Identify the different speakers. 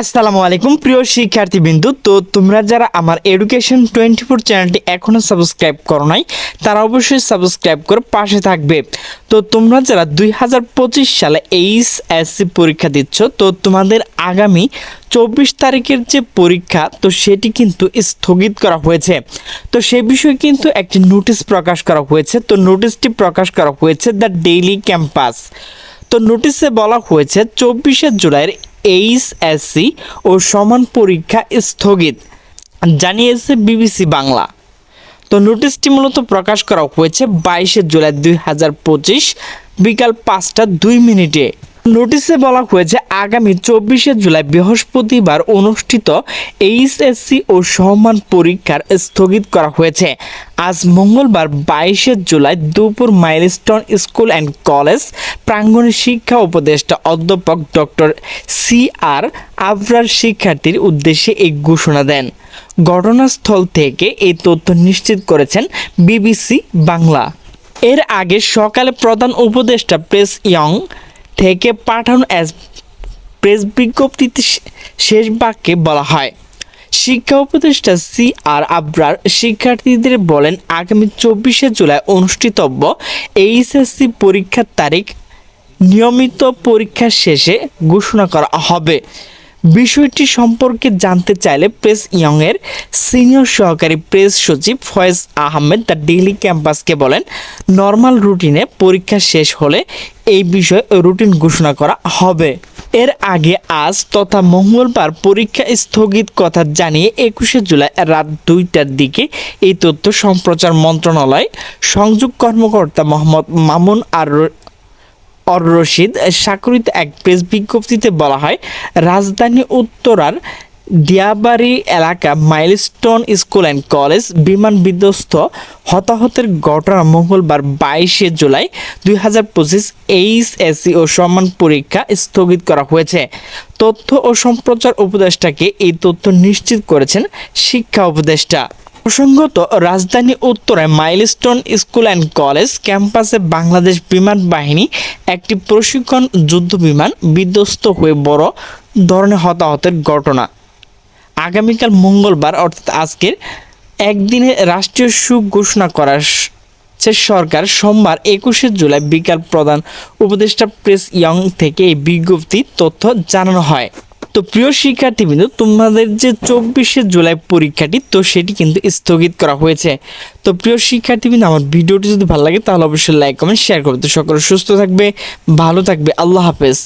Speaker 1: আসসালামু আলাইকুম প্রিয় শিক্ষার্থীবৃন্দু। তো তোমরা যারা আমার এডুকেশন 24 চ্যানেলটি এখনও সাবস্ক্রাইব করো নাই তারা অবশ্যই সাবস্ক্রাইব করে পাশে থাকবে। তো তোমরা যারা 2025 সালে এইচএসসি পরীক্ষা দিচ্ছ, তো তোমাদের আগামী 24 তারিখের যে পরীক্ষা তো সেটি কিন্তু স্থগিত করা হয়েছে। তো সে বিষয়ে কিন্তু একটি নোটিশ প্রকাশ করা হয়েছে। তো নোটিশটি প্রকাশ করা হয়েছে দ্য ডেইলি ক্যাম্পাস। তো নোটিশে বলা হয়েছে 24শে জুলাইয়ের এইচএসসি ও সমান পরীক্ষা স্থগিত, জানিয়েছে বিবিসি বাংলা। তো নোটিশটি মূলত প্রকাশ করা হয়েছে 22শে জুলাই 2025 বিকাল 5টা 2 মিনিটে। নোটিশে বলা হয়েছে আগামী 24শে জুলাই বৃহস্পতিবার অনুষ্ঠিত এইচএসসি ও সমান পরীক্ষার স্থগিত করা হয়েছে। আজ মঙ্গলবার 22শে জুলাই দুপুর মাইলস্টোন স্কুল অ্যান্ড কলেজ প্রাঙ্গণে শিক্ষা উপদেষ্টা অধ্যাপক ডক্টর CR আবরার শিক্ষার্থীর উদ্দেশ্যে এই ঘোষণা দেন। ঘটনাস্থল থেকে এই তথ্য নিশ্চিত করেছেন বিবিসি বাংলা। এর আগে সকালে প্রধান উপদেষ্টা প্রেস ইয়ং থেকে পাঠানো প্রেস বিজ্ঞপ্তিতে শেষ বাক্যে বলা হয়, শিক্ষা উপদেষ্টা CR আবরার শিক্ষার্থীদের বলেন, আগামী 24শে জুলাই অনুষ্ঠিতব্য এইচএসসি পরীক্ষার তারিখ নিয়মিত পরীক্ষা শেষে ঘোষণা করা হবে। বিষয়টি সম্পর্কে জানতে চাইলে প্রেস ইয়ংয়ের সিনিয়র সহকারী প্রেস সচিব ফয়েজ আহমেদ দ্য ডেইলি ক্যাম্পাসকে বলেন, নর্মাল রুটিনে পরীক্ষা শেষ হলে এই বিষয়ে রুটিন ঘোষণা করা হবে। এর আগে আজ তথা মঙ্গলবার পরীক্ষা স্থগিত কথা জানিয়ে 21শে জুলাই রাত 2টার দিকে এই তথ্য সম্প্রচার মন্ত্রণালয় সংযোগ কর্মকর্তা মোহাম্মদ মামুন আর রশিদ স্বাক্ষরিত এক প্রেস বিজ্ঞপ্তিতে বলা হয়, রাজধানী উত্তরার দিয়াবাড়ি এলাকা মাইলস্টোন স্কুল অ্যান্ড কলেজ বিমান বিধ্বস্ত হতাহতের ঘটনা মঙ্গলবার 22শে জুলাই 2025 এইচএসসি ও সমান পরীক্ষা স্থগিত করা হয়েছে। তথ্য ও সম্প্রচার উপদেষ্টাকে এই তথ্য নিশ্চিত করেছেন শিক্ষা উপদেষ্টা। প্রসঙ্গত, রাজধানী উত্তরায় মাইলস্টোন স্কুল অ্যান্ড কলেজ ক্যাম্পাসে বাংলাদেশ বিমান বাহিনী একটি প্রশিক্ষণ যুদ্ধ বিমান বিধ্বস্ত হয়ে বড় ধরনের হতাহতের ঘটনা আগামীকাল মঙ্গলবার অর্থাৎ আজকের একদিনে রাষ্ট্রীয় শোক ঘোষণা করার সরকার সোমবার 21শে জুলাই বিকাল প্রধান উপদেষ্টা প্রেস ইয়ং থেকে এই বিজ্ঞপ্তি তথ্য জানানো হয়। তো প্রিয় শিক্ষার্থীবৃন্দ, তোমাদের যে 24শে জুলাই পরীক্ষাটি তো সেটি কিন্তু স্থগিত করা হয়েছে। তো প্রিয় শিক্ষার্থীবৃন্দ, আমার ভিডিওটি যদি ভালো লাগে তাহলে অবশ্যই লাইক কমেন্ট শেয়ার করবে। তো সকলে সুস্থ থাকবে, ভালো থাকবে, আল্লাহ হাফেজ।